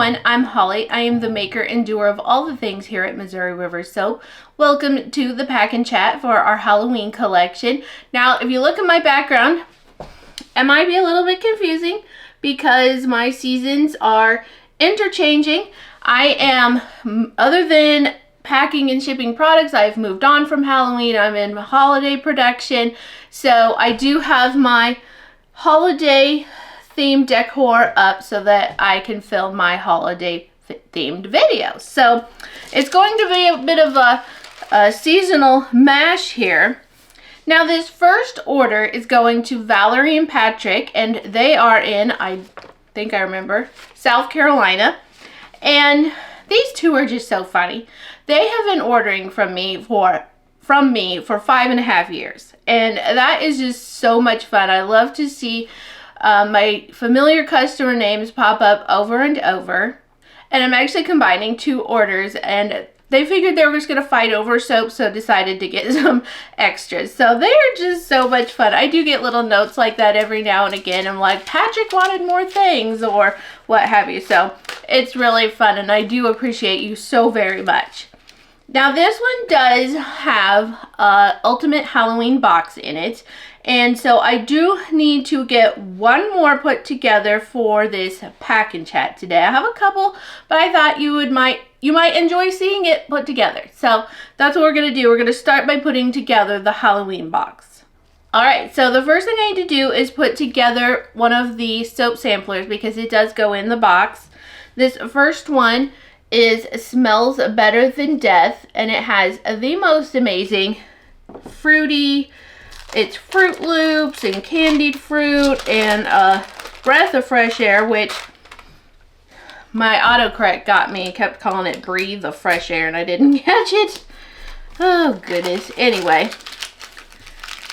everyone, I'm Holly. I am the maker and doer of all the things here at Missouri River Soap. Welcome to the Pack and Chat for our Halloween collection. Now, if you look at my background, it might be a little bit confusing because my seasons are interchanging. I am, other than packing and shipping products, I've moved on from Halloween. I'm in holiday production. So I do have my holiday themed decor up so that I can film my holiday themed videos. So it's going to be a bit of a seasonal mash here. Now this first order is going to Valerie and Patrick, and they are in, I think I remember, South Carolina. And these two are just so funny. They have been ordering from me for 5.5 years, and that is just so much fun. I love to see my familiar customer names pop up over and over. And I'm actually combining two orders, and they figured they were just going to fight over soap, so decided to get some extras. So they're just so much fun. I do get little notes like that every now and again. I'm like, Patrick wanted more things or what have you. So it's really fun, and I do appreciate you so very much. Now this one does have a Ultimate Halloween box in it. And so I do need to get one more put together for this Pack and Chat today. I have a couple, but I thought you might enjoy seeing it put together. So that's what we're going to do. We're going to start by putting together the Halloween box. Alright, so the first thing I need to do is put together one of the soap samplers because it does go in the box. This first one is Smells Better Than Death, and it has the most amazing fruity, it's Fruit Loops and candied fruit and a breath of fresh air, which my autocorrect got me, kept calling it breathe of fresh air, and I didn't catch it. Oh goodness. Anyway,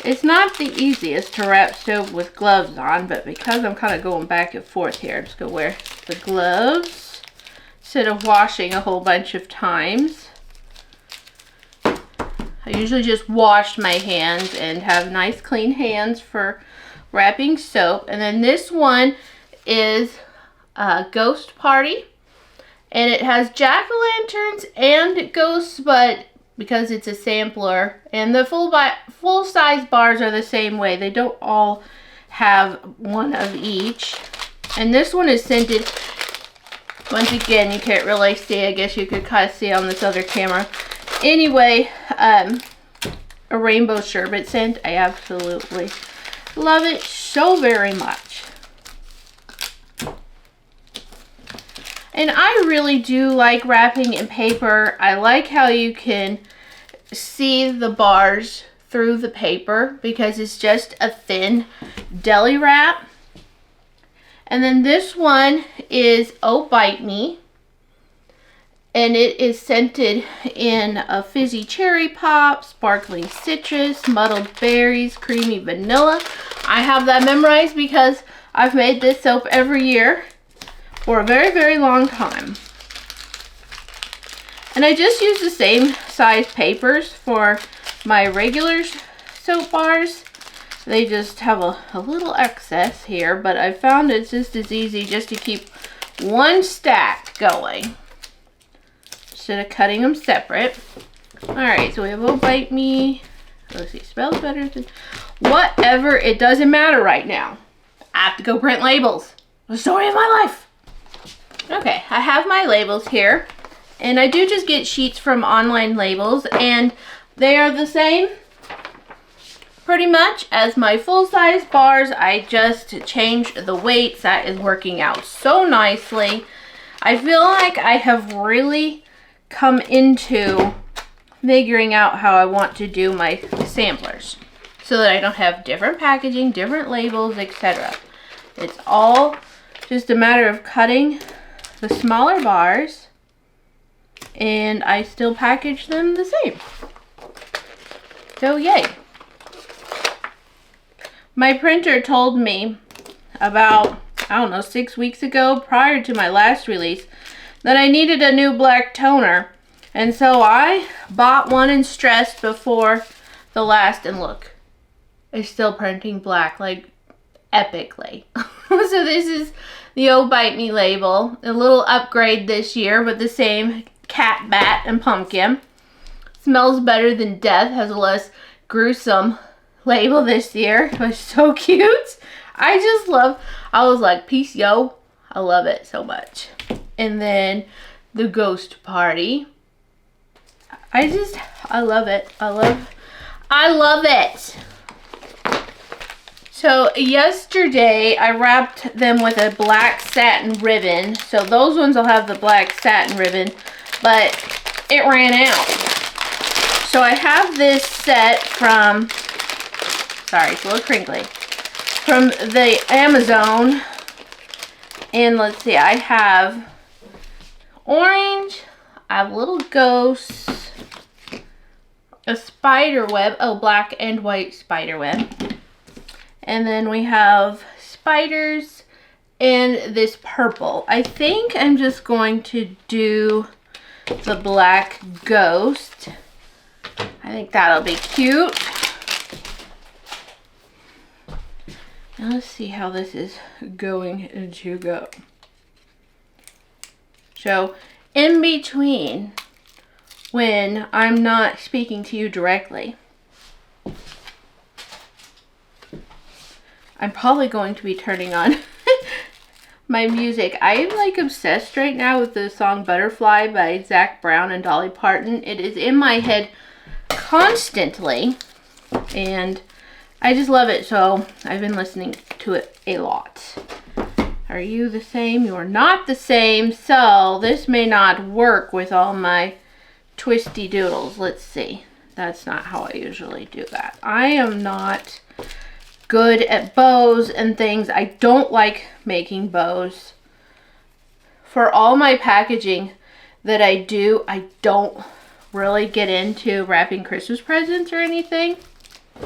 it's not the easiest to wrap soap with gloves on, but because I'm kind of going back and forth here, I'm just going to wear the gloves instead of washing a whole bunch of times. I usually just wash my hands and have nice clean hands for wrapping soap. And then this one is Ghost Party. And it has jack-o'-lanterns and ghosts, but because it's a sampler. And the full-size bars are the same way. They don't all have one of each. And this one is scented. Once again, you can't really see. I guess you could kind of see on this other camera. Anyway, a rainbow sherbet scent. I absolutely love it so very much. And I really do like wrapping in paper. I like how you can see the bars through the paper because it's just a thin deli wrap. And then this one is Oh Bite Me. And it is scented in a fizzy cherry pop, sparkling citrus, muddled berries, creamy vanilla. I have that memorized because I've made this soap every year for a very, very long time. And I just use the same size papers for my regular soap bars. They just have a little excess here, but I found it's just as easy just to keep one stack going instead of cutting them separate. Alright, so we have Oh Bite Me. Let's see, smells better than whatever. It doesn't matter right now. I have to go print labels. The story of my life. Okay, I have my labels here. And I do just get sheets from Online Labels, and they are the same pretty much as my full-size bars. I just changed the weights. That is working out so nicely. I feel like I have really come into figuring out how I want to do my samplers so that I don't have different packaging, different labels, etc. It's all just a matter of cutting the smaller bars, and I still package them the same. So yay. My printer told me about, I don't know, 6 weeks ago, prior to my last release, that I needed a new black toner. And so I bought one and stressed before the last, and look, it's still printing black. Like, epically. So this is the old Bite Me label. A little upgrade this year, but the same cat, bat, and pumpkin. Smells better than death. Has a less gruesome label this year. It was so cute. I was like, peace, yo. I love it so much. And then the Ghost Party. I love it. I love it. So yesterday I wrapped them with a black satin ribbon. So those ones will have the black satin ribbon, but it ran out. So I have this set from, sorry, it's a little crinkly, from the Amazon. And let's see, I have orange, I have little ghosts, a spider web, oh, black and white spider web. And then we have spiders and this purple. I think I'm just going to do the black ghost. I think that'll be cute. Now let's see how this is going to go. So in between, when I'm not speaking to you directly, I'm probably going to be turning on my music. I am like obsessed right now with the song Butterfly by Zac Brown and Dolly Parton. It is in my head constantly and I just love it, so I've been listening to it a lot. Are you the same? You are not the same, so this may not work with all my twisty doodles. Let's see. That's not how I usually do that. I am not good at bows and things. I don't like making bows. For all my packaging that I do, I don't really get into wrapping Christmas presents or anything.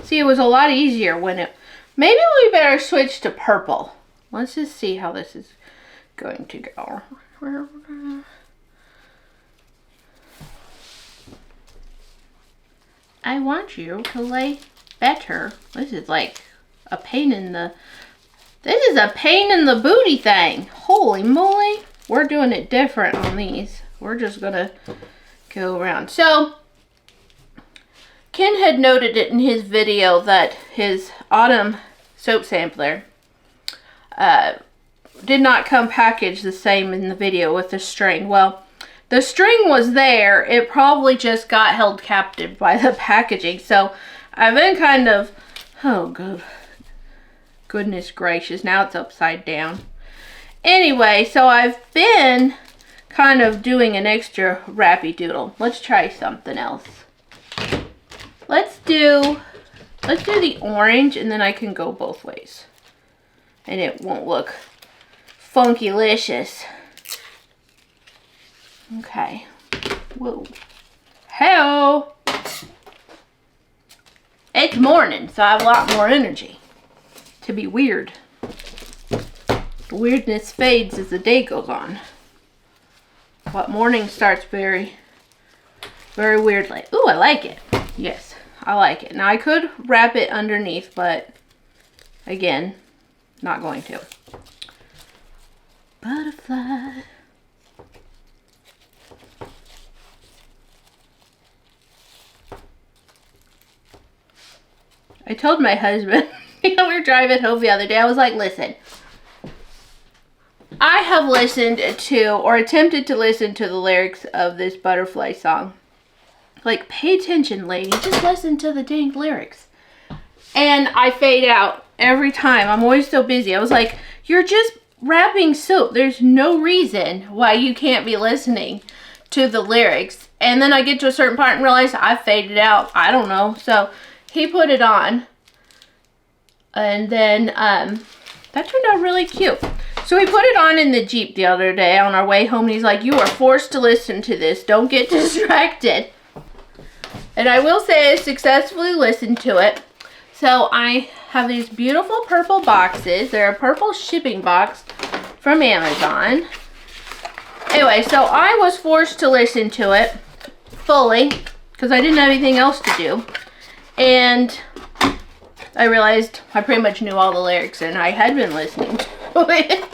See, it was a lot easier when it... Maybe we better switch to purple. Let's just see how this is going to go. I want you to lay better. This is like a pain in the... This is a pain in the booty thing. Holy moly. We're doing it different on these. We're just gonna go around. So, Ken had noted it in his video that his autumn soap sampler did not come packaged the same in the video with the string. Well, the string was there. It probably just got held captive by the packaging. So, I've been kind of... Oh, God. Goodness gracious. Now it's upside down. Anyway, so I've been kind of doing an extra wrappy doodle. Let's try something else. Let's do the orange, and then I can go both ways. And it won't look funky-licious. Okay. Whoa. Hello. It's morning, so I have a lot more energy to be weird. The weirdness fades as the day goes on. But morning starts very, very weirdly. Ooh, I like it. Yes, I like it. Now, I could wrap it underneath, but again, not going to. Butterfly. I told my husband, we were driving home the other day, I was like, listen, I have listened to, or attempted to listen to the lyrics of this Butterfly song. Like, pay attention, lady. Just listen to the dang lyrics. And I fade out every time. I'm always so busy. I was like, you're just wrapping soap. There's no reason why you can't be listening to the lyrics. And then I get to a certain part and realize I faded out. I don't know. So he put it on. And then that turned out really cute. So we put it on in the Jeep the other day on our way home. And he's like, you are forced to listen to this. Don't get distracted. And I will say I successfully listened to it. So I have these beautiful purple boxes. They're a purple shipping box from Amazon. Anyway, so I was forced to listen to it fully because I didn't have anything else to do. And I realized I pretty much knew all the lyrics and I had been listening to it.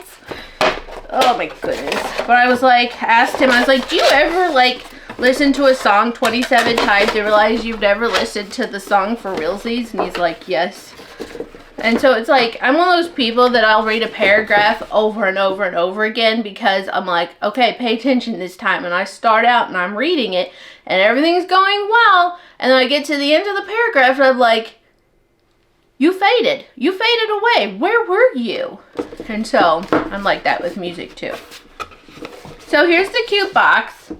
Oh my goodness. But I was like, asked him, I was like, do you ever like listen to a song 27 times and realize you've never listened to the song for realsies? And he's like, yes. And so it's like, I'm one of those people that I'll read a paragraph over and over and over again because I'm like, okay, pay attention this time. And I start out and I'm reading it and everything's going well. And then I get to the end of the paragraph and I'm like, you faded. You faded away. Where were you? And so I'm like that with music too. So here's the cute box.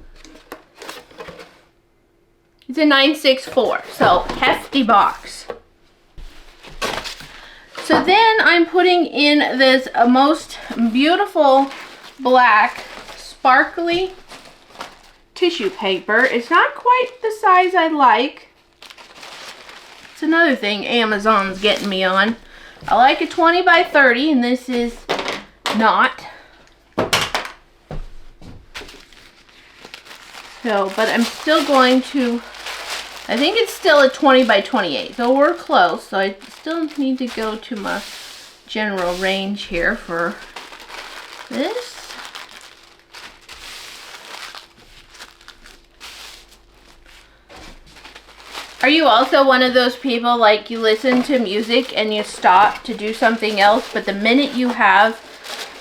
It's a 964, so hefty box. So then I'm putting in this most beautiful black sparkly tissue paper. It's not quite the size I like. It's another thing Amazon's getting me on. I like a 20 by 30 and this is not. So, but I'm still going to, I think it's still a 20 by 28. So we're close. So I still need to go to my general range here for this. Are you also one of those people like you listen to music and you stop to do something else, but the minute you have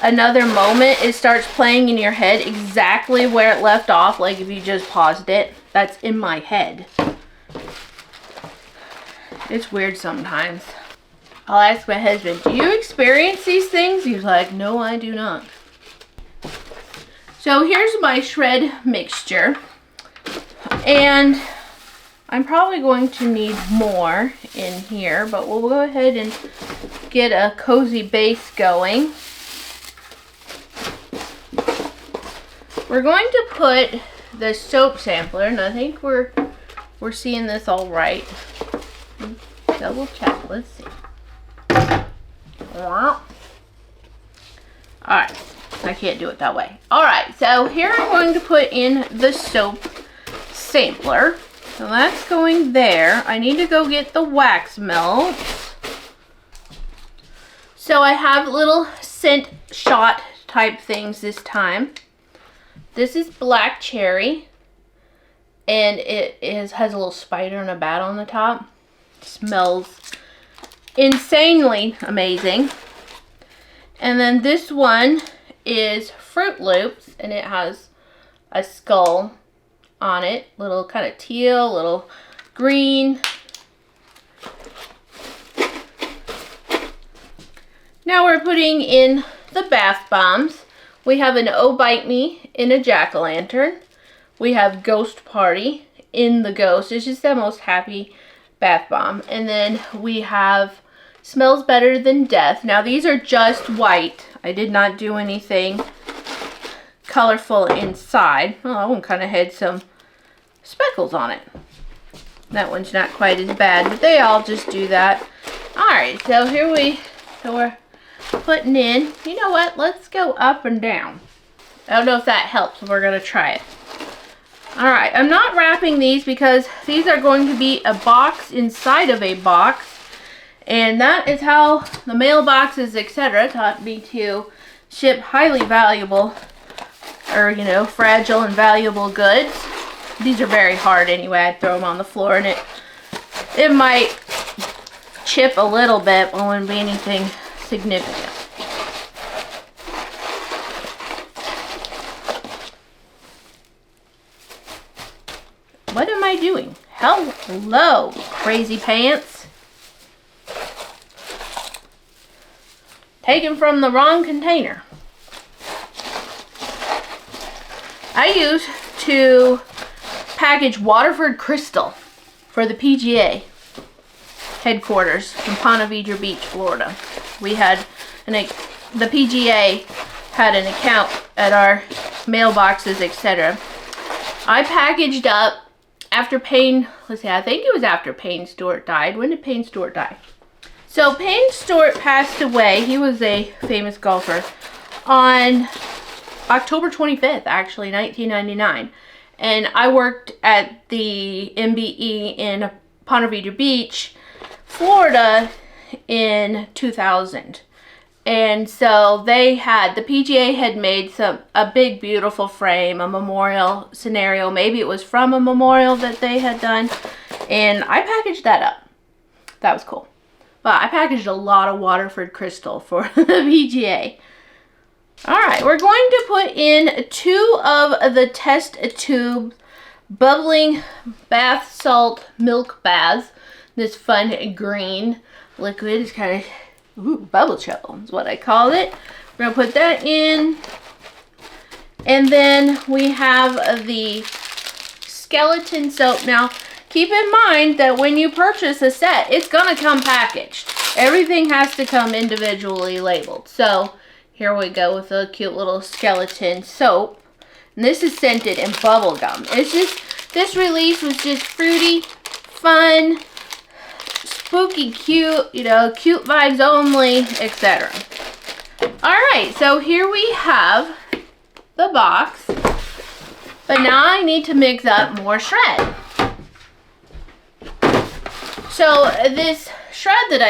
another moment, it starts playing in your head exactly where it left off, like if you just paused it? That's in my head. It's weird sometimes. I'll ask my husband, do you experience these things? He's like, no, I do not. So here's my shred mixture. And I'm probably going to need more in here, but we'll go ahead and get a cozy base going. We're going to put the soap sampler, and I think we're seeing this all right. Double check, let's see. Alright, I can't do it that way. Alright, so here I'm going to put in the soap sampler. So that's going there. I need to go get the wax melts. So I have little scent shot type things this time. This is black cherry. And it has a little spider and a bat on the top. It smells insanely amazing. And then this one is Fruit Loops. And it has a skull on it, little kind of teal, little green. Now we're putting in the bath bombs. We have an Oh Bite Me in a jack-o'-lantern. We have Ghost Party in the ghost. It's just the most happy bath bomb. And then we have Smells Better Than Death. Now these are just white. I did not do anything colorful inside. Well, that one kind of had some speckles on it. That one's not quite as bad, but they all just do that. Alright, so here we're putting in, you know what, let's go up and down. I don't know if that helps, but we're going to try it. Alright, I'm not wrapping these because these are going to be a box inside of a box. And that is how the mailboxes, etc. taught me to ship highly valuable, or you know, fragile and valuable goods. These are very hard anyway. I'd throw them on the floor and it might chip a little bit, but wouldn't be anything significant. What am I doing? Hello, crazy pants. Taken from the wrong container. I used to package Waterford Crystal for the PGA headquarters in Ponte Vedra Beach, Florida. We had the PGA had an account at our mailboxes, etc. I packaged up after Payne, let's see, I think it was after Payne Stewart died. When did Payne Stewart die? So Payne Stewart passed away. He was a famous golfer on October 25th, actually, 1999. And I worked at the MBE in Ponte Vedra Beach, Florida, in 2000. And so they had, the PGA had made a big beautiful frame, a memorial scenario. Maybe it was from a memorial that they had done. And I packaged that up. That was cool. But I packaged a lot of Waterford crystal for the PGA. Alright, we're going to put in 2 of the test tube bubbling bath salt milk baths. This fun green liquid is kind of, ooh, bubble trouble is what I call it. We're going to put that in. And then we have the skeleton soap. Now, keep in mind that when you purchase a set, it's going to come packaged. Everything has to come individually labeled. So, here we go with a cute little skeleton soap. And this is scented in bubble gum. It's just, this release was just fruity, fun, spooky, cute, you know, cute vibes only, etc. Alright, so here we have the box. But now I need to mix up more shred. So this shred that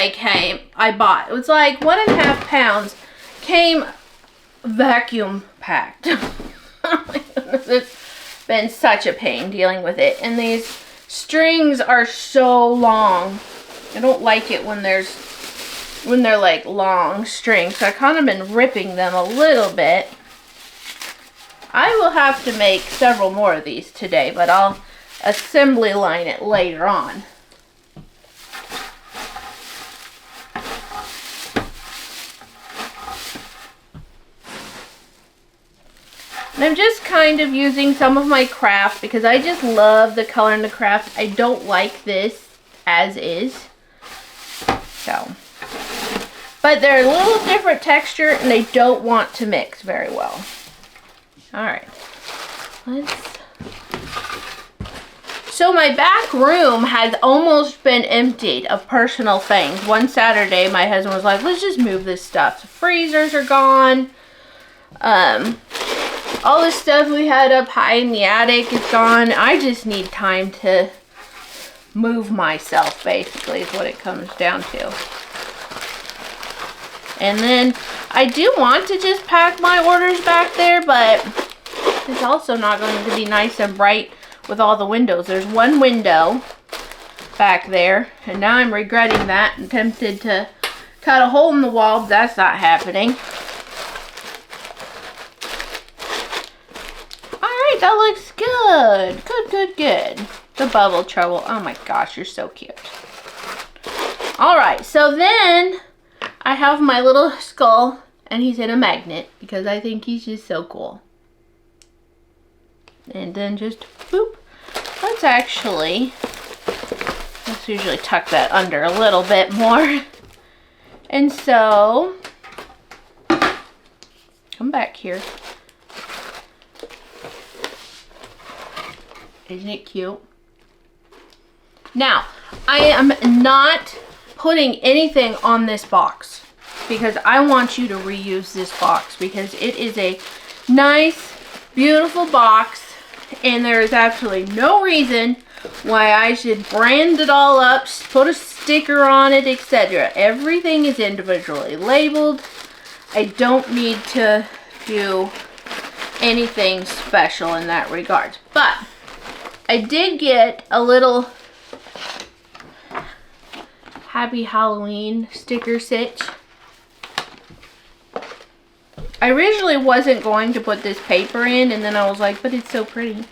I bought, it was like 1.5 pounds, came vacuum packed. Oh my goodness, it's been such a pain dealing with it. And these strings are so long. I don't like it when they're like long strings. So I've kind of been ripping them a little bit. I will have to make several more of these today, but I'll assembly line it later on. And I'm just kind of using some of my craft because I just love the color in the craft. I don't like this as is. So, but they're a little different texture and they don't want to mix very well. Alright. So my back room has almost been emptied of personal things. One Saturday my husband was like, let's just move this stuff. The freezers are gone. All the stuff we had up high in the attic is gone. I just need time to move myself, basically, is what it comes down to. And then I do want to just pack my orders back there, but it's also not going to be nice and bright with all the windows. There's one window back there, and now I'm regretting that and tempted to cut a hole in the wall, but that's not happening. That looks good. Good, good, good. The bubble trouble. Oh my gosh, you're so cute. Alright, so then I have my little skull and he's in a magnet because I think he's just so cool. And then just boop. Let's usually tuck that under a little bit more. And so, come back here. Isn't it cute? Now, I am not putting anything on this box because I want you to reuse this box because it is a nice, beautiful box and there is absolutely no reason why I should brand it all up, put a sticker on it, etc. Everything is individually labeled. I don't need to do anything special in that regard. But I did get a little Happy Halloween sticker stitch. I originally wasn't going to put this paper in, and then I was like, but it's so pretty.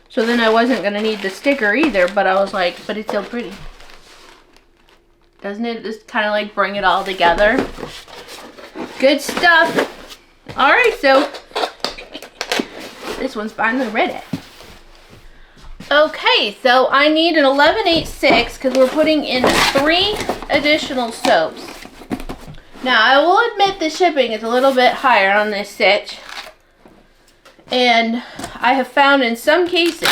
So then I wasn't going to need the sticker either, but I was like, but it's so pretty. Doesn't it just kind of like bring it all together? Good stuff. Alright, so this one's finally ready. Okay, so I need an 11/8/6 because we're putting in 3 additional soaps. Now, I will admit the shipping is a little bit higher on this stitch. And I have found in some cases,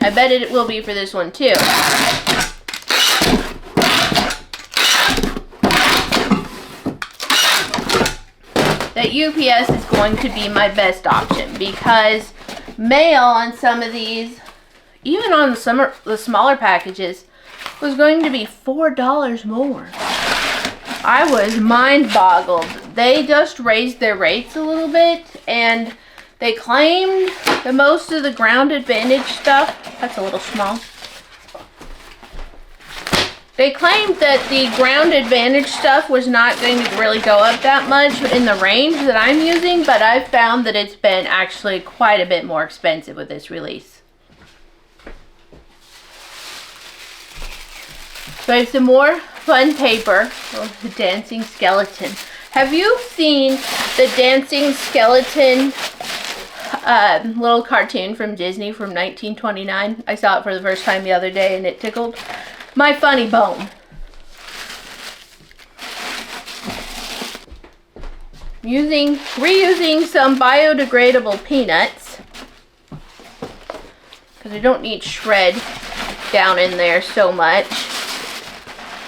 I bet it will be for this one too, that UPS is going to be my best option because mail on some of these, even on the smaller packages, was going to be $4 more. I was mind boggled. They just raised their rates a little bit, and they claimed that most of the ground advantage stuff, that's a little small. They claimed that the ground advantage stuff was not going to really go up that much in the range that I'm using, but I've found that it's been actually quite a bit more expensive with this release. So I have some more fun paper. Oh, the dancing skeleton. Have you seen the dancing skeleton little cartoon from Disney from 1929? I saw it for the first time the other day and it tickled my funny bone. Reusing some biodegradable peanuts because I don't need shred down in there so much.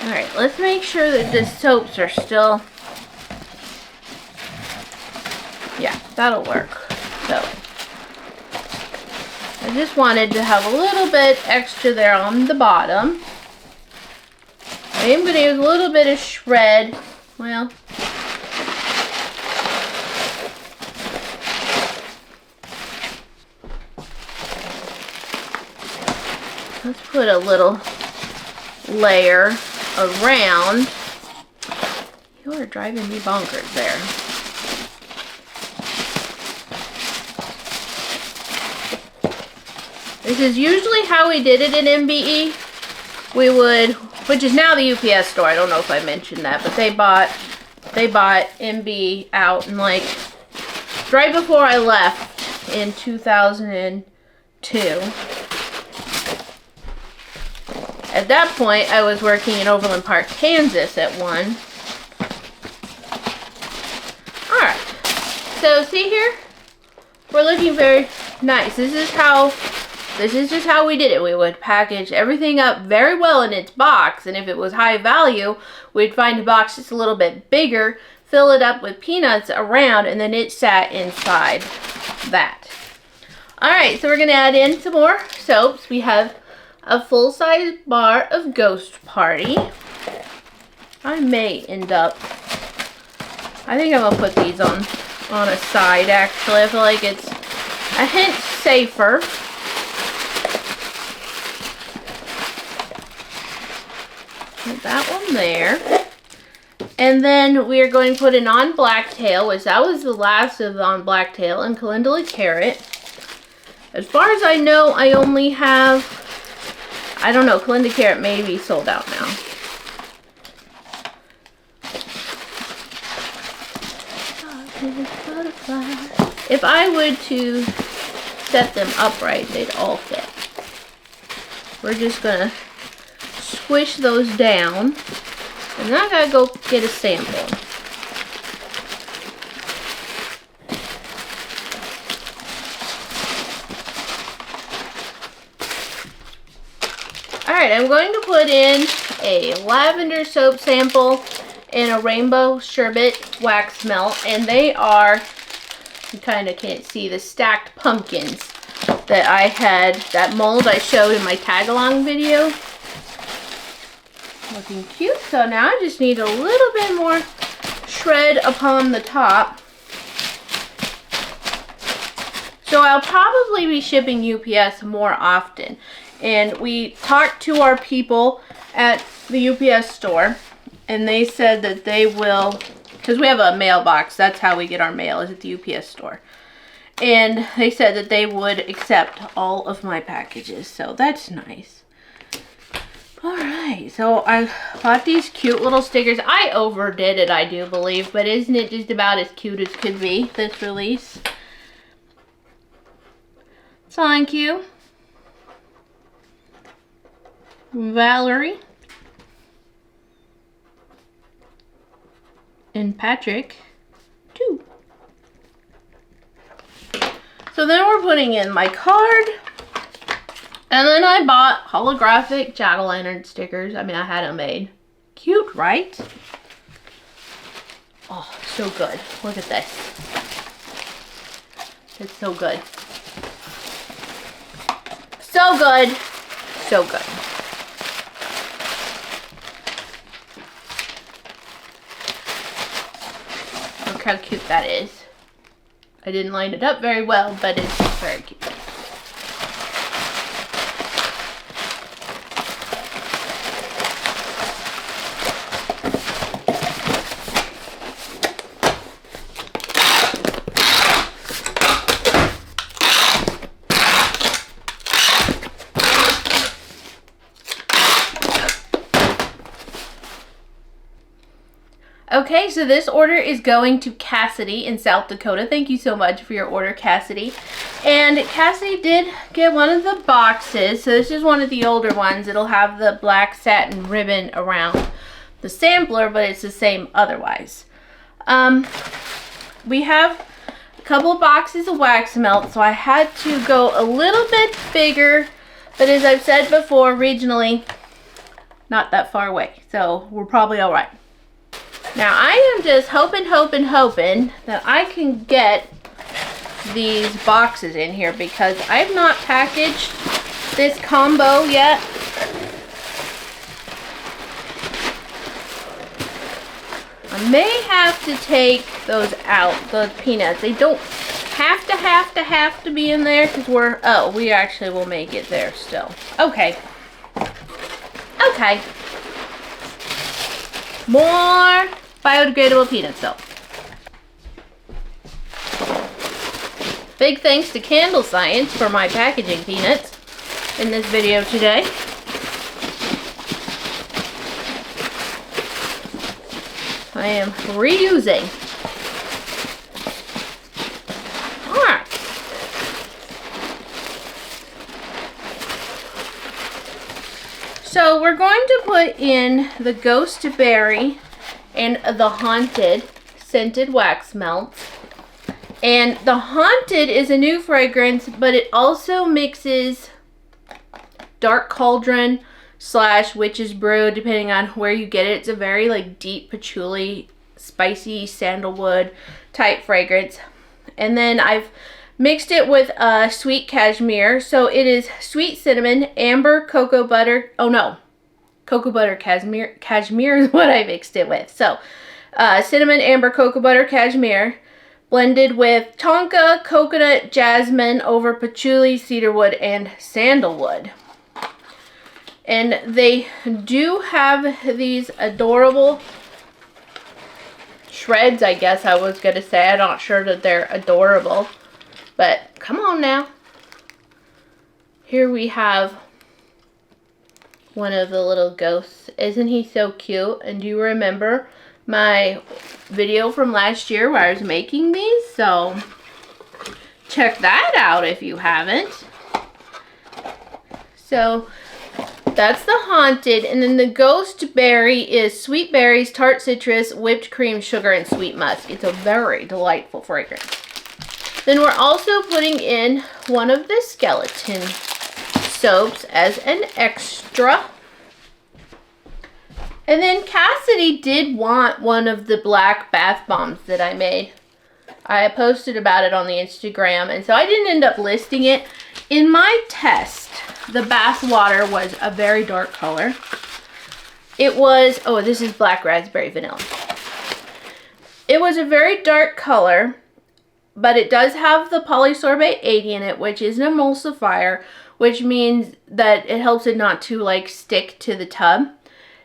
Alright, let's make sure that the soaps are still, yeah, that'll work. So, I just wanted to have a little bit extra there on the bottom. I am going to use a little bit of shred. Well, let's put a little layer around. You are driving me bonkers there. This is usually how we did it in MBE. We would, which is now the UPS store. I don't know if I mentioned that, but they bought MBE out and like right before I left in 2002. At that point, I was working in Overland Park, Kansas at one. Alright, so see here? We're looking very nice. This is just how we did it. We would package everything up very well in its box, and if it was high value, we'd find a box just a little bit bigger, fill it up with peanuts around, and then it sat inside that. Alright, so we're going to add in some more soaps. We have a full-size bar of Ghost Party. I may end up, I think I'm going to put these on a side actually. I feel like it's a hint safer. Put that one there. And then we are going to put in On Blacktail, which that was the last of On Blacktail, and Calendula Carrot. As far as I know, I only have, I don't know, Calendula Carrot may be sold out now. If I would to set them upright, they'd all fit. We're just gonna squish those down, and then I gotta go get a sample. Alright, I'm going to put in a lavender soap sample and a rainbow sherbet wax melt, and they are, you kind of can't see, the stacked pumpkins that I had, that mold I showed in my tag-along video. Looking cute. So now I just need a little bit more shred upon the top. So I'll probably be shipping UPS more often. And we talked to our people at the UPS store, and they said that they will, because we have a mailbox, that's how we get our mail, is at the UPS store. And they said that they would accept all of my packages, so that's nice. Alright, so I bought these cute little stickers. I overdid it, I do believe, but isn't it just about as cute as could be, this release? Thank you, Valerie and Patrick too. So then we're putting in my card, and then I bought holographic jack-o'-lantern stickers. I mean, I had them made. Cute, right? Oh, so good. Look at this. It's so good. So good. So good. how cute that is. I didn't line it up very well, but it's very cute. Okay, so this order is going to Cassidy in South Dakota. Thank you so much for your order, Cassidy. And Cassidy did get one of the boxes. So this is one of the older ones. It'll have the black satin ribbon around the sampler, but it's the same otherwise. We have a couple of boxes of wax melt, so I had to go a little bit bigger. But as I've said before, regionally, not that far away. So we're probably all right. Now I am just hoping that I can get these boxes in here because I've not packaged this combo yet. I may have to take those out, those peanuts. They don't have to be in there because we actually will make it there still. Okay. Okay. More biodegradable peanut soap. Big thanks to Candle Science for my packaging peanuts in this video today. I am reusing. Alright. So we're going to put in the Ghost Berry and the Haunted scented wax melts. And the Haunted is a new fragrance, but it also mixes Dark Cauldron / Witch's Brew, depending on where you get it. It's a very like deep patchouli, spicy sandalwood type fragrance. And then I've mixed it with sweet cashmere. So it is sweet cinnamon, amber, cocoa butter. Oh no. Cocoa butter cashmere. Cashmere is what I mixed it with. So, cinnamon, amber, cocoa butter, cashmere, blended with tonka, coconut, jasmine over patchouli, cedarwood, and sandalwood. And they do have these adorable shreds, I guess I was going to say. I'm not sure that they're adorable. But, come on now. Here we have one of the little ghosts. Isn't he so cute? And do you remember my video from last year where I was making these? So check that out if you haven't. So that's the Haunted. And then the Ghost Berry is sweet berries, tart citrus, whipped cream, sugar, and sweet musk. It's a very delightful fragrance. Then we're also putting in one of the skeleton soaps as an extra. And then Cassidy did want one of the black bath bombs that I made. I posted about it on the Instagram, and so I didn't end up listing it. In my test, the bath water was a very dark color. It was, oh, this is black raspberry vanilla. It was a very dark color, but it does have the polysorbate 80 in it, which is an emulsifier, which means that it helps it not to like stick to the tub.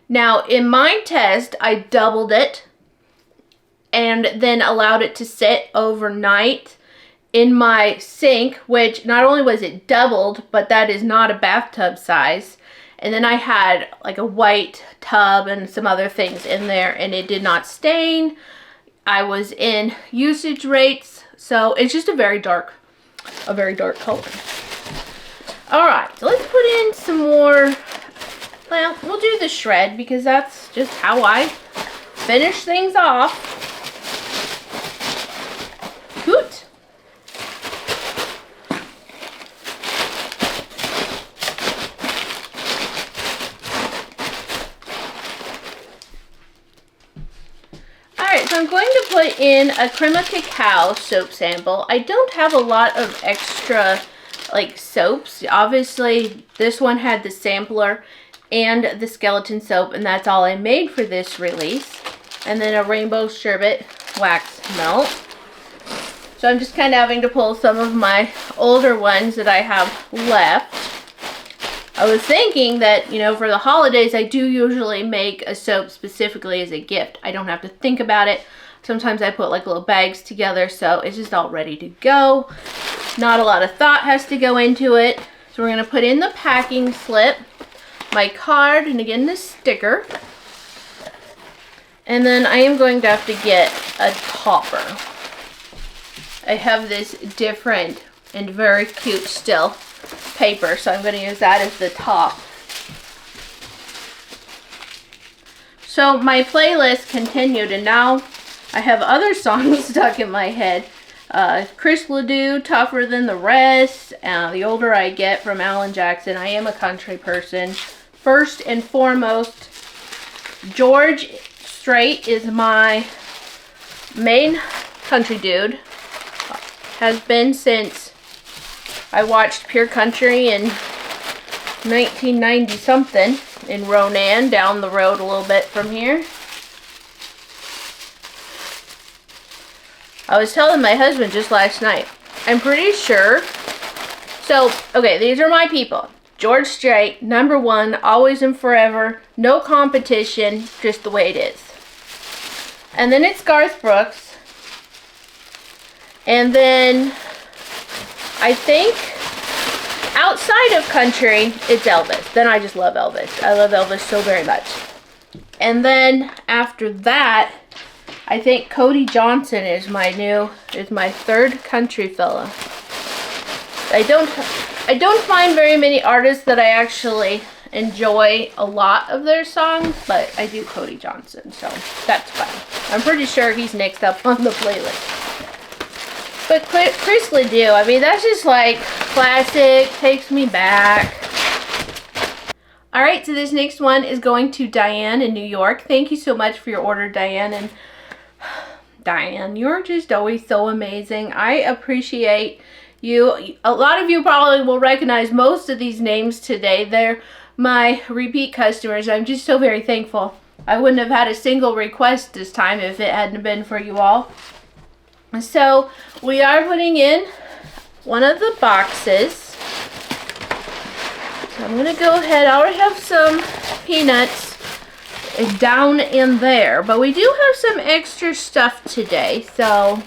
Now, in my test, I doubled it and then allowed it to sit overnight in my sink, which not only was it doubled, but that is not a bathtub size. And then I had like a white tub and some other things in there, and it did not stain. I was in usage rates, so it's just a very dark color. All right, so let's put in some more. Well, we'll do the shred because that's just how I finish things off. Hoot. Alright, so I'm going to put in a Crema Cacao soap sample. I don't have a lot of extra like soaps. Obviously, this one had the sampler and the skeleton soap, and that's all I made for this release. And then a rainbow sherbet wax melt. So I'm just kind of having to pull some of my older ones that I have left. I was thinking that, you know, for the holidays, I do usually make a soap specifically as a gift. I don't have to think about it. Sometimes I put like little bags together, so it's just all ready to go. Not a lot of thought has to go into it. So we're gonna put in the packing slip, my card, and again, this sticker. And then I am going to have to get a topper. I have this different and very cute still paper, so I'm going to use that as the top. So my playlist continued, and now I have other songs stuck in my head. Chris Ledoux, Tougher Than the Rest, The Older I Get from Alan Jackson. I am a country person. First and foremost, George Strait is my main country dude. Has been since I watched Pure Country in 1990 something in Ronan, down the road a little bit from here. I was telling my husband just last night, I'm pretty sure. So, okay, these are my people. George Strait, #1, always and forever, no competition, just the way it is. And then it's Garth Brooks. And then I think outside of country, it's Elvis. Then I just love Elvis. I love Elvis so very much. And then after that, I think Cody Johnson is my third country fella. I don't find very many artists that I actually enjoy a lot of their songs, but I do Cody Johnson, so that's fine. I'm pretty sure he's next up on the playlist. But Chris Ledoux, I mean, that's just like classic, takes me back. All right, so this next one is going to Diane in New York. Thank you so much for your order, Diane. And Diane, you're just always so amazing. I appreciate you. A lot of you probably will recognize most of these names today. They're my repeat customers. I'm just so very thankful. I wouldn't have had a single request this time if it hadn't been for you all. So we are putting in one of the boxes. So I'm going to go ahead. I already have some peanuts down in there, but we do have some extra stuff today. So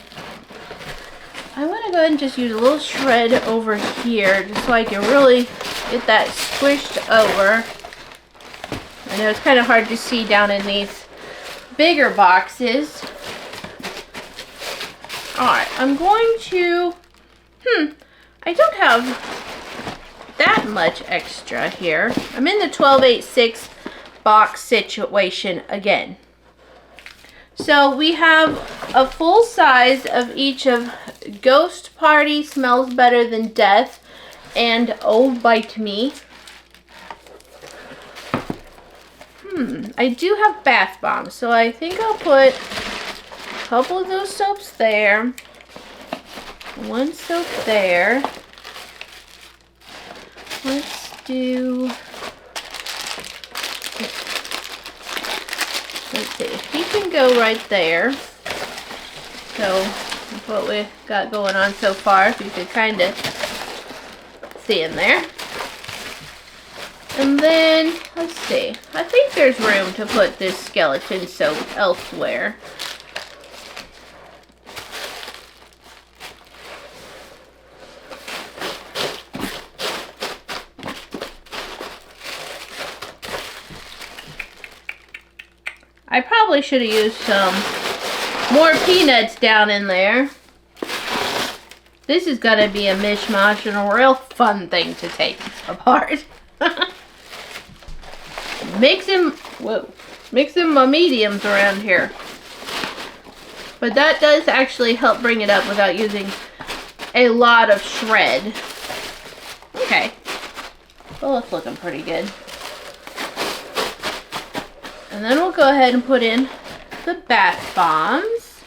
I'm going to go ahead and just use a little shred over here just so I can really get that squished over. I know it's kind of hard to see down in these bigger boxes. Alright, I'm going to, I don't have that much extra here. I'm in the 12/8/6 box situation again. So we have a full size of each of Ghost Party, Smells Better Than Death, and Oh Bite Me. I do have bath bombs, so I think I'll put a couple of those soaps there. One soap there. Let's do, let's see, he can go right there. So that's what we got going on so far, if you could kind of see in there. And then, let's see, I think there's room to put this skeleton soap elsewhere. I probably should have used some more peanuts down in there. This is gonna be a mishmash and a real fun thing to take apart. Mixing my mediums around here. But that does actually help bring it up without using a lot of shred. Okay. Well, it's looking pretty good. And then we'll go ahead and put in the bath bombs.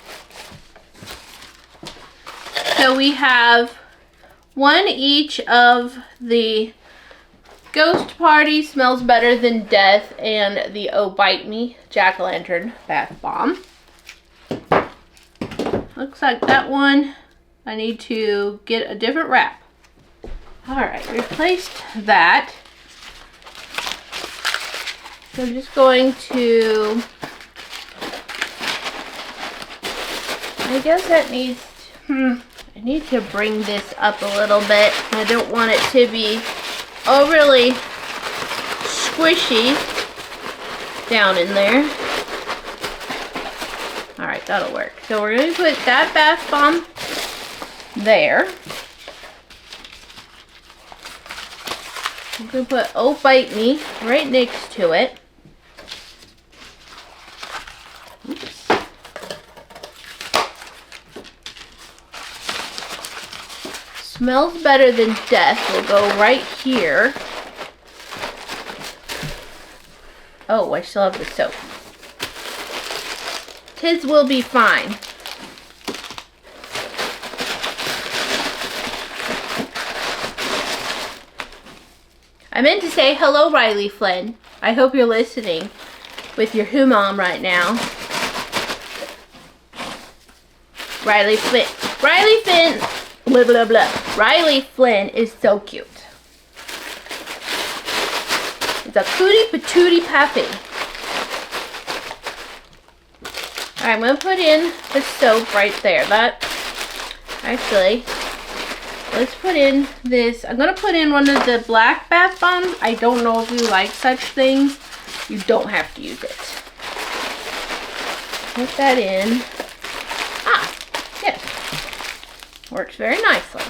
So we have one each of the Ghost Party, Smells Better Than Death, and the Oh Bite Me Jack-o'-lantern bath bomb. looks like that one, I need to get a different wrap. All right, replaced that. So I'm just going to, I guess that needs, I need to bring this up a little bit. I don't want it to be overly squishy down in there. All right, that'll work. So we're going to put that bath bomb there. I'm going to put Oh Bite Me right next to it. Oops. Smells Better Than Death will go right here. Oh, I still have the soap. Tis Will Be Fine. I meant to say hello, Riley Flynn. I hope you're listening with your Who Mom right now. Riley Flynn. Riley Flynn. Blah, blah, blah. Riley Flynn is so cute. It's a cootie patootie pappy. Alright, I'm going to put in the soap right there. Actually, let's put in this. I'm going to put in one of the black bath bombs. I don't know if you like such things. You don't have to use it. Put that in. Ah, yes. Works very nicely.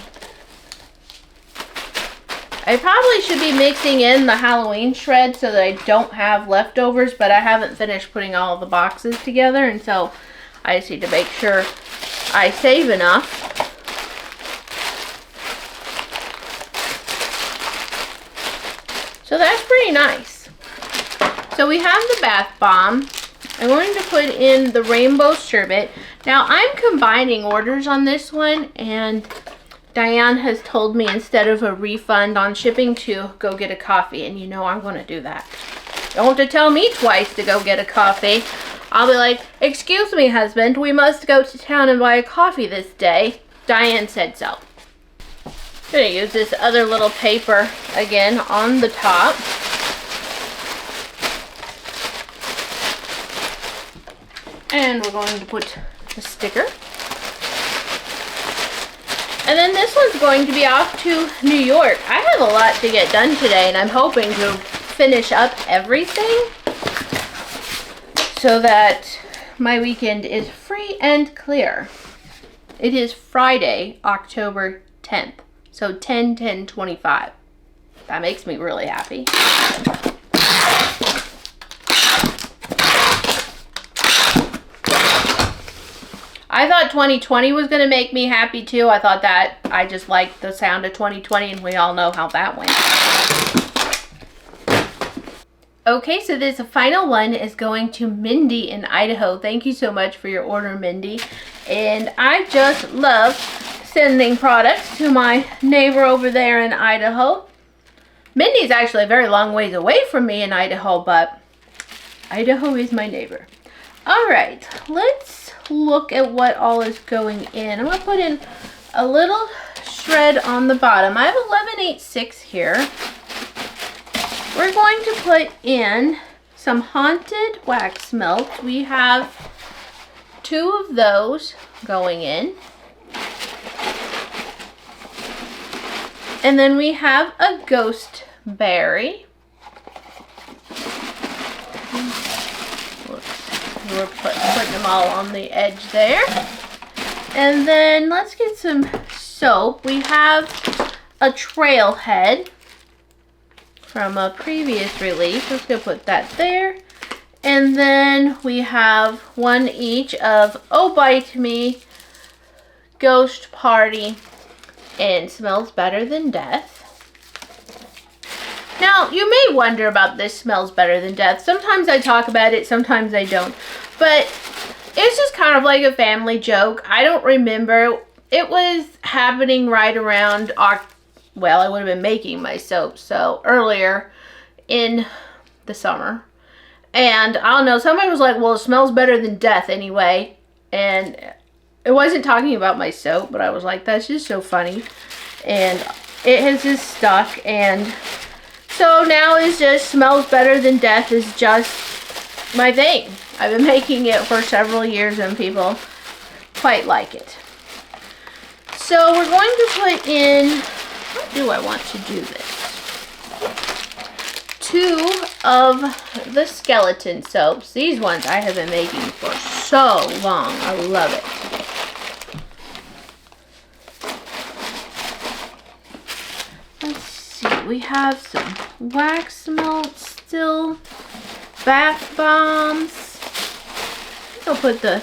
I probably should be mixing in the Halloween shred so that I don't have leftovers, but I haven't finished putting all the boxes together, and so I just need to make sure I save enough. So that's pretty nice. So we have the bath bomb. I'm going to put in the rainbow sherbet. Now I'm combining orders on this one, and Diane has told me instead of a refund on shipping to go get a coffee, and you know I'm going to do that. Don't have to tell me twice to go get a coffee. I'll be like, excuse me, husband, we must go to town and buy a coffee this day. Diane said so. I'm going to use this other little paper again on the top. And we're going to put the sticker. And then this one's going to be off to New York. I have a lot to get done today, and I'm hoping to finish up everything so that my weekend is free and clear. It is Friday, October 10th. So 10/10/25. That makes me really happy. I thought 2020 was going to make me happy too. I thought that I just liked the sound of 2020, and we all know how that went. Okay, so this final one is going to Mindy in Idaho. Thank you so much for your order, Mindy. And I just love sending products to my neighbor over there in Idaho. Mindy's actually a very long ways away from me in Idaho, but Idaho is my neighbor. All right, let's look at what all is going in. I'm going to put in a little shred on the bottom. I have 11/8/6 here. We're going to put in some Haunted wax melt. We have 2 of those going in. And then we have a ghost berry. We're putting them all on the edge there. And then let's get some soap. We have a trailhead from a previous release. Let's go put that there. And then we have 1 each of Oh Bite Me, Ghost Party, and Smells Better Than Death. Now, you may wonder about this Smells Better Than Death. Sometimes I talk about it, sometimes I don't. But it's just kind of like a family joke. I don't remember. It was happening right around, well, I would have been making my soap, so earlier in the summer. And I don't know, somebody was like, well, it smells better than death anyway. And it wasn't talking about my soap, but I was like, that's just so funny. And it has just stuck, and so now it just smells better than death is just my thing. I've been making it for several years and people quite like it. So we're going to put in, how do I want to do this? 2 of the skeleton soaps. These ones I have been making for so long. I love it. Let's see. We have some wax melts still. Bath bombs. I'll put the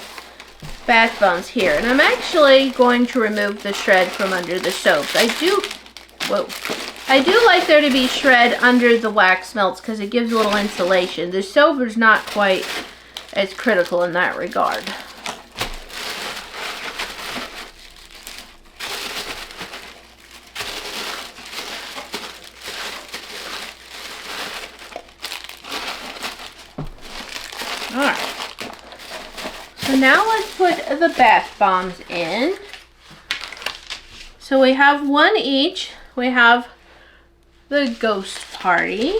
bath bombs here. And I'm actually going to remove the shred from under the soaps. I do like there to be shred under the wax melts because it gives a little insulation. The soap is not quite as critical in that regard. Alright. So now let's put the bath bombs in. So we have 1 each. We have the Ghost Party.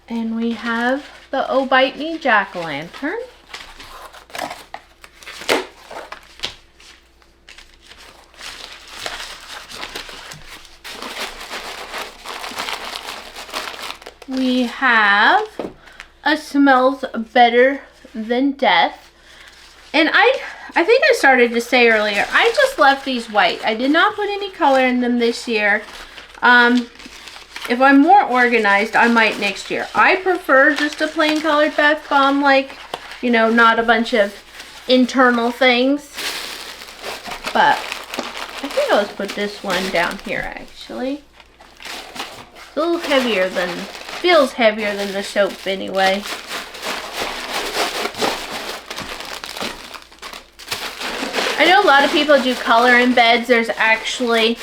And we have the Oh Bite Me Jack-o'-lantern. We have a Smells Better Than Death. And I think I started to say earlier, I just left these white. I did not put any color in them this year. If I'm more organized, I might next year. I prefer just a plain colored bath bomb, like, you know, not a bunch of internal things. But I think I'll just put this one down here, actually. It's a little heavier than, feels heavier than the soap anyway. I know a lot of people do color in beds. There's actually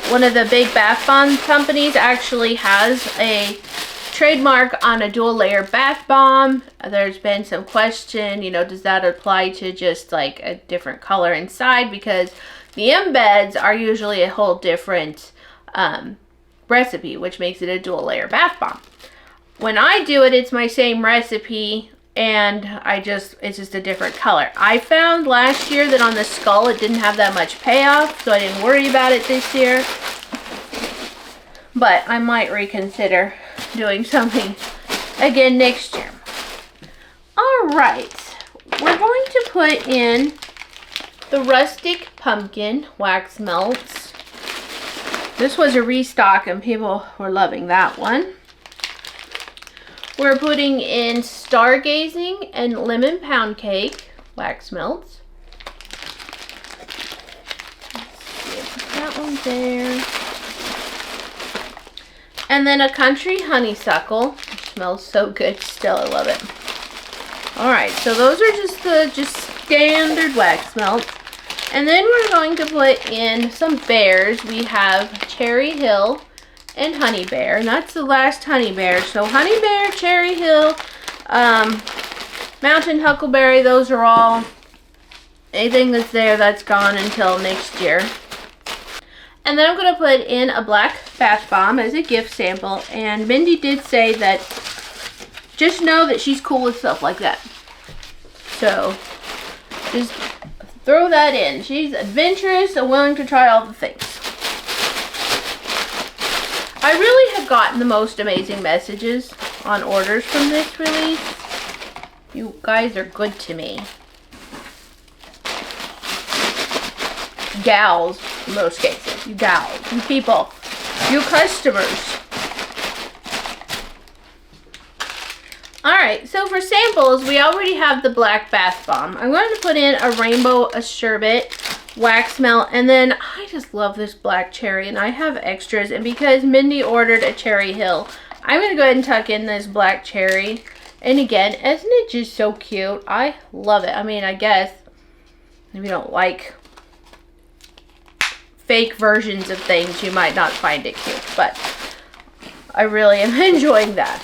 one of the big bath bomb companies actually has a trademark on a dual layer bath bomb. There's been some question, you know, does that apply to just like a different color inside? Because the embeds are usually a whole different recipe, which makes it a dual layer bath bomb. When I do it, it's my same recipe, and it's just a different color. I found last year that on the skull it didn't have that much payoff, so I didn't worry about it this year. But I might reconsider doing something again next year. Alright, we're going to put in the Rustic Pumpkin Wax Melts. This was a restock and people were loving that one. We're putting in Stargazing and Lemon Pound Cake Wax Melts. Let's see, put that one there. And then a Country Honeysuckle. It smells so good still, I love it. Alright, so those are just the standard wax melts. And then we're going to put in some bears. We have Cherry Hill and Honey Bear, and that's the last Honey Bear. So Honey Bear, Cherry Hill, Mountain Huckleberry, those are all, anything that's there, that's gone until next year. And then I'm going to put in a black bath bomb as a gift sample, and Mindy did say that just know that she's cool with stuff like that. So just throw that in. She's adventurous and willing to try all the things. I really have gotten the most amazing messages on orders from this release. You guys are good to me. Gals, in most cases. You gals, you people, you customers. Alright, so for samples, we already have the black bath bomb. I'm going to put in a Rainbow Sherbet wax melt, and then I just love this black cherry, and I have extras, and because Mindy ordered a Cherry Hill, I'm going to go ahead and tuck in this black cherry. And again, isn't it just so cute? I love it. I mean, I guess if you don't like fake versions of things, you might not find it cute, but I really am enjoying that.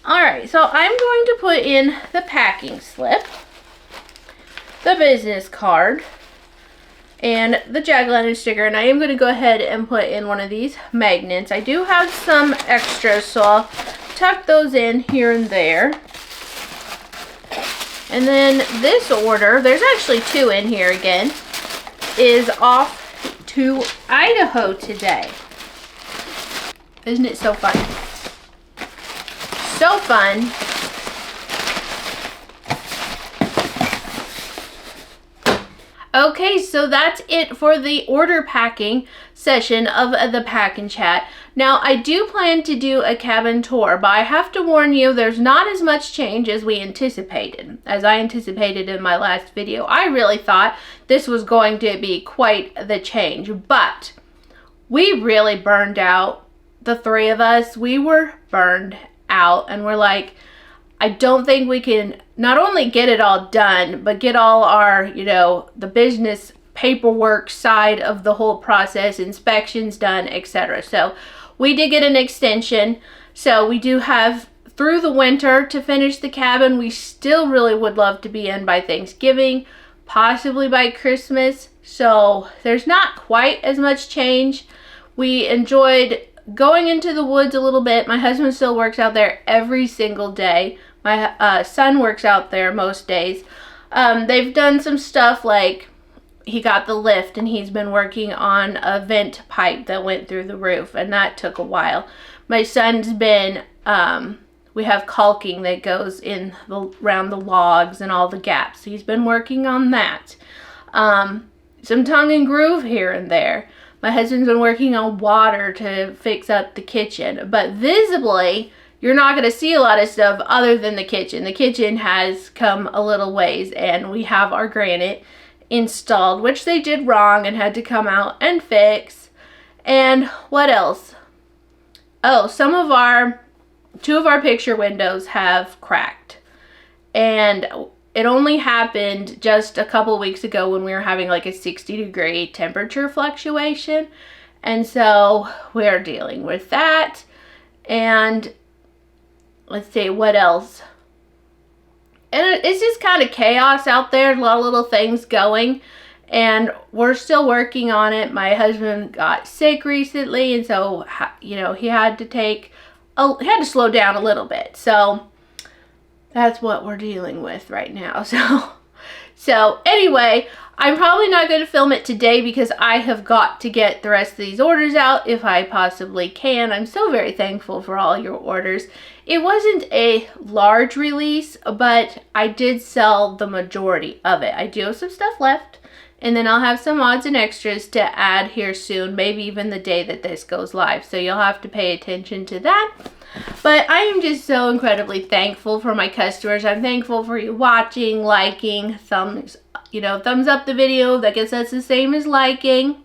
Alright, so I'm going to put in the packing slip, the business card, and the jack-o'-lantern sticker, and I am going to go ahead and put in one of these magnets. I do have some extras, so I'll tuck those in here and there. And then this order, there's actually 2 in here again, is off to Idaho today. Isn't it so fun? So fun. Okay, so that's it for the order packing session of the Pack and Chat. Now, I do plan to do a cabin tour, but I have to warn you, there's not as much change as we anticipated, as I anticipated in my last video. I really thought this was going to be quite the change, but we really burned out, the 3 of us. We were burned out, and we're like, I don't think we can not only get it all done, but get all our, you know, the business paperwork side of the whole process, inspections done, etc. So we did get an extension. So we do have through the winter to finish the cabin. We still really would love to be in by Thanksgiving, possibly by Christmas. So there's not quite as much change. We enjoyed going into the woods a little bit. My husband still works out there every single day. My son works out there most days. They've done some stuff like he got the lift and he's been working on a vent pipe that went through the roof, and that took a while. My son's been, we have caulking that goes in around the logs and all the gaps. He's been working on that. Some tongue and groove here and there. My husband's been working on water to fix up the kitchen, but visibly, you're not going to see a lot of stuff other than the kitchen. The kitchen has come a little ways, and we have our granite installed, which they did wrong and had to come out and fix. And what else? Oh, 2 of our picture windows have cracked. And it only happened just a couple weeks ago when we were having like a 60-degree temperature fluctuation. And so we're dealing with that. And let's see, what else? And it's just kind of chaos out there, a lot of little things going, and we're still working on it. My husband got sick recently, and so, you know, he had to slow down a little bit. So that's what we're dealing with right now. So anyway, I'm probably not going to film it today because I have got to get the rest of these orders out if I possibly can. I'm so very thankful for all your orders. It wasn't a large release, but I did sell the majority of it. I do have some stuff left, and then I'll have some odds and extras to add here soon, maybe even the day that this goes live. So you'll have to pay attention to that. But I am just so incredibly thankful for my customers. I'm thankful for you watching, liking, thumbs up the video. I guess that's the same as liking.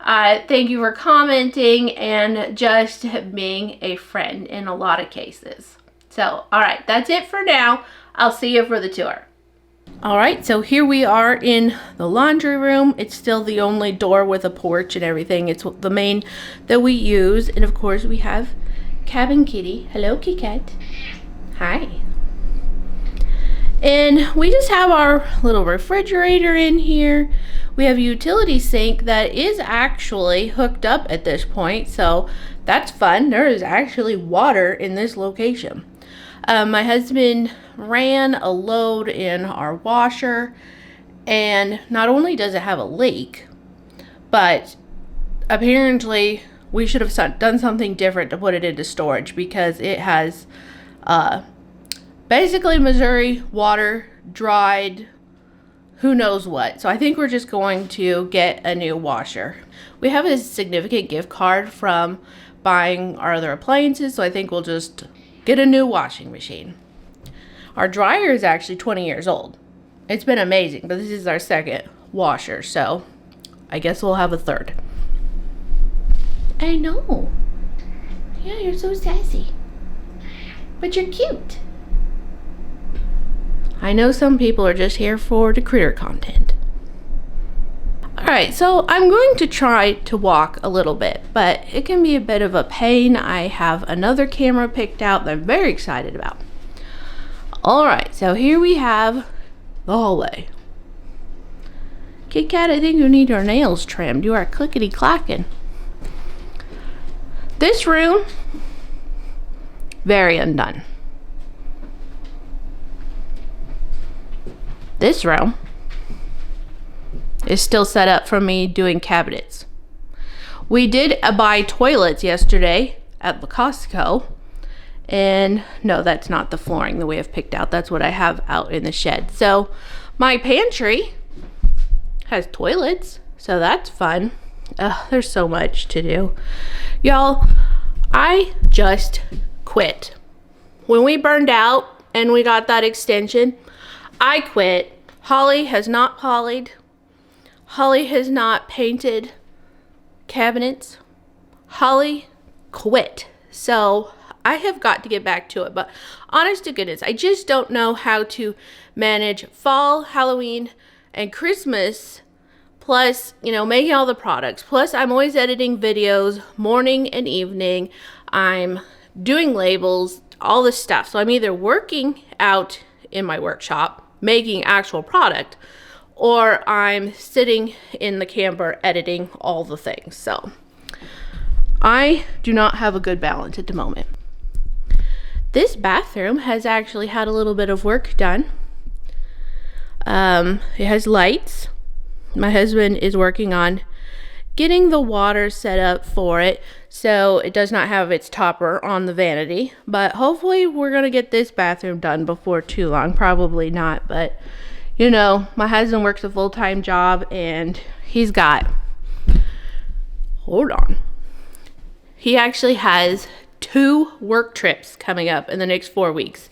Thank you for commenting and just being a friend in a lot of cases. So, alright, that's it for now. I'll see you for the tour. Alright, so here we are in the laundry room. It's still the only door with a porch and everything. It's the main that we use. And of course we have Cabin Kitty. Hello, Kitty Cat. Hi. And we just have our little refrigerator in here. We have a utility sink that is actually hooked up at this point, so that's fun. There is actually water in this location. My husband ran a load in our washer, and not only does it have a leak, but apparently we should have done something different to put it into storage because it has basically Missouri water, dried, who knows what. So I think we're just going to get a new washer. We have a significant gift card from buying our other appliances, so I think we'll just get a new washing machine. Our dryer is actually 20 years old. It's been amazing, but this is our second washer, so I guess we'll have a third. I know. Yeah, you're so sassy. But you're cute. I know some people are just here for the critter content. Alright, so I'm going to try to walk a little bit, but it can be a bit of a pain. I have another camera picked out that I'm very excited about. Alright, so here we have the hallway. Kit Kat, I think you need your nails trimmed. You are clickety clacking. This room, very undone. This room is still set up for me doing cabinets. We did buy toilets yesterday at the Costco, and no, that's not the flooring that we have picked out. That's what I have out in the shed. So my pantry has toilets, so that's fun. There's so much to do. Y'all, I just quit. When we burned out and we got that extension, I quit. Holly has not polyed. Holly has not painted cabinets. Holly quit. So I have got to get back to it. But honest to goodness, I just don't know how to manage fall, Halloween, and Christmas. Plus, you know, making all the products. Plus, I'm always editing videos morning and evening. I'm doing labels, all this stuff. So I'm either working out in my workshop, making actual product, or I'm sitting in the camper editing all the things. So I do not have a good balance at the moment. This bathroom has actually had a little bit of work done. It has lights. My husband is working on getting the water set up for it so it does not have its topper on the vanity. But hopefully we're going to get this bathroom done before too long. Probably not, but you know, my husband works a full-time job and he's got, hold on. He actually has 2 work trips coming up in the next 4 weeks.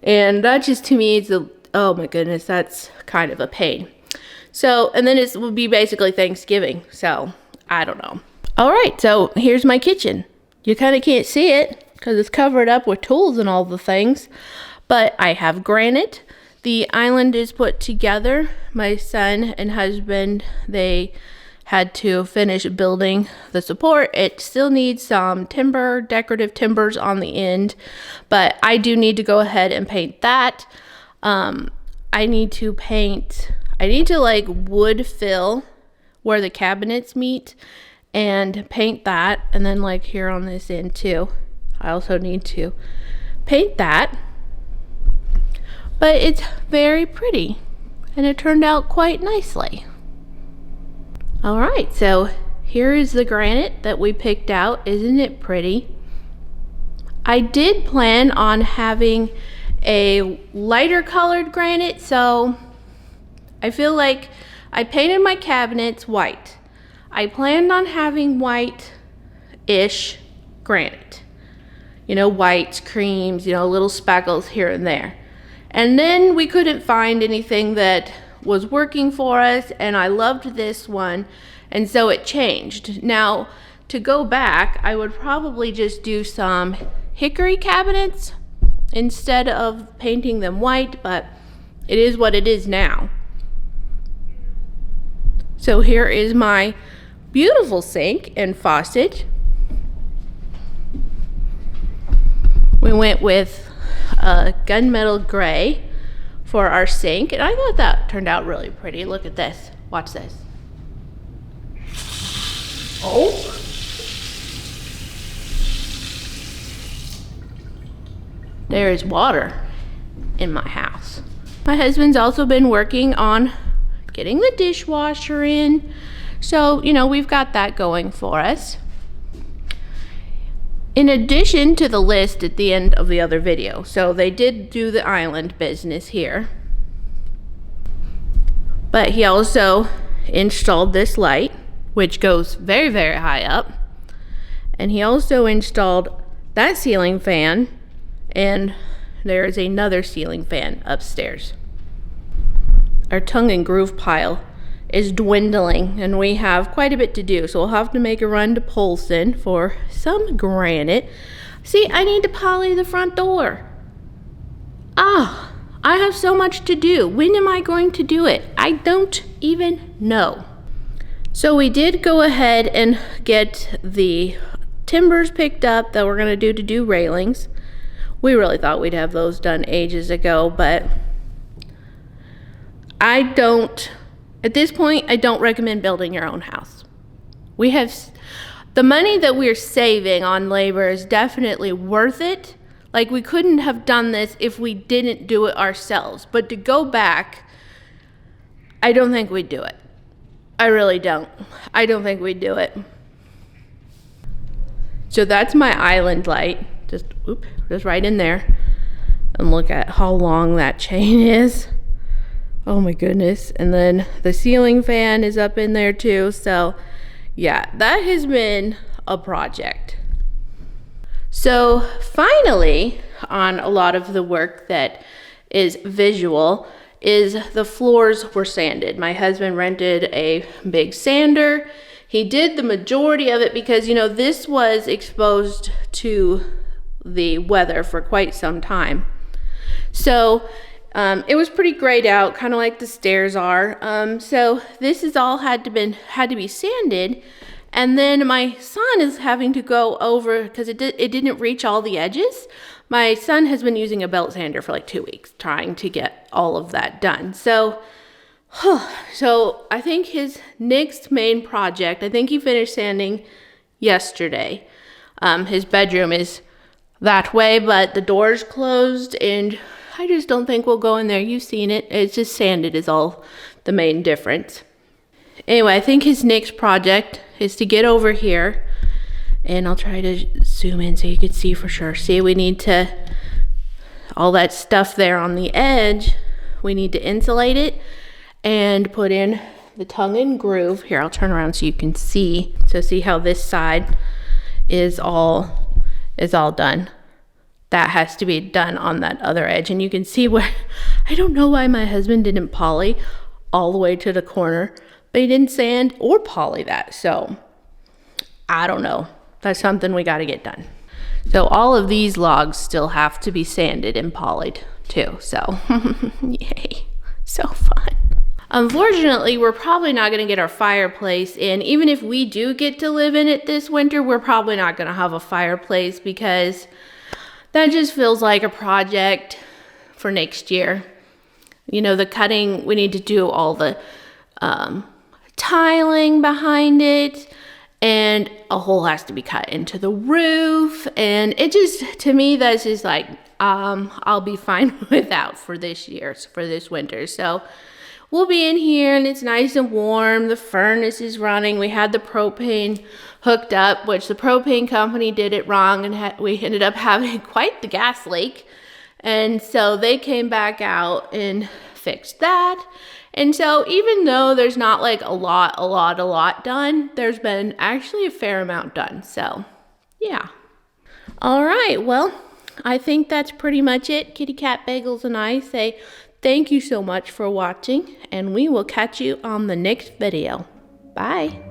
And that just to me is oh my goodness, that's kind of a pain. So, and then it will be basically Thanksgiving. So, I don't know. All right, so here's my kitchen. You kind of can't see it because it's covered up with tools and all the things. But I have granite. The island is put together. My son and husband, they had to finish building the support. It still needs some timber, decorative timbers on the end. But I do need to go ahead and paint that. I need to like wood fill where the cabinets meet and paint that. And then like here on this end too, I also need to paint that. But it's very pretty and it turned out quite nicely. All right, so here is the granite that we picked out. Isn't it pretty? I did plan on having a lighter colored granite, so I feel like I painted my cabinets white. I planned on having white-ish granite. You know, whites, creams, you know, little speckles here and there. And then we couldn't find anything that was working for us, and I loved this one, and so it changed. Now, to go back, I would probably just do some hickory cabinets instead of painting them white, but it is what it is now. So here is my beautiful sink and faucet. We went with gunmetal gray for our sink, and I thought that turned out really pretty. Look at this. Watch this. Oh. There is water in my house. My husband's also been working on getting the dishwasher in. So, you know, we've got that going for us. In addition to the list at the end of the other video. So they did do the island business here. But he also installed this light, which goes very, very high up. And he also installed that ceiling fan, and there is another ceiling fan upstairs. Our tongue and groove pile is dwindling, and we have quite a bit to do, so we'll have to make a run to Polson for some granite. See, I need to poly the front door. I have so much to do. When am I going to do it? I don't even know. So we did go ahead and get the timbers picked up that we're gonna do to do railings. We really thought we'd have those done ages ago, but at this point, I don't recommend building your own house. We have, the money that we're saving on labor is definitely worth it. Like, we couldn't have done this if we didn't do it ourselves, but to go back, I don't think we'd do it. I really don't. I don't think we'd do it. So that's my island light. Just right in there. And look at how long that chain is. Oh my goodness. And then the ceiling fan is up in there too. So yeah, that has been a project. So finally, on a lot of the work that is visual, is the floors were sanded. My husband rented a big sander. He did the majority of it because, you know, this was exposed to the weather for quite some time. So it was pretty grayed out, kind of like the stairs are. So this is all had to be sanded. And then my son is having to go over, because it didn't reach all the edges. My son has been using a belt sander for like 2 weeks trying to get all of that done. So I think his next main project, I think he finished sanding yesterday. His bedroom is that way, but the door's closed and I just don't think we'll go in there. You've seen it. It's just sanded is all the main difference. Anyway, I think his next project is to get over here, and I'll try to zoom in so you can see for sure. See, we need to, all that stuff there on the edge, we need to insulate it and put in the tongue and groove. Here, I'll turn around so you can see. So see how this side is all done. That has to be done on that other edge. And you can see where, I don't know why my husband didn't poly all the way to the corner, but he didn't sand or poly that. So I don't know. That's something we got to get done. So all of these logs still have to be sanded and polyed too. So yay, so fun. Unfortunately, we're probably not going to get our fireplace in. Even if we do get to live in it this winter, we're probably not going to have a fireplace because that just feels like a project for next year. You know, the cutting, we need to do all the tiling behind it, and a hole has to be cut into the roof. And it just, to me, that's just like, I'll be fine with that for this year, for this winter. So we'll be in here and it's nice and warm. The furnace is running. We had the propane hooked up, which the propane company did it wrong, and we ended up having quite the gas leak. And so they came back out and fixed that. And so even though there's not like a lot done, there's been actually a fair amount done. So yeah. All right, well, I think that's pretty much it. Kitty Cat Bagels and I say thank you so much for watching, and we will catch you on the next video. Bye.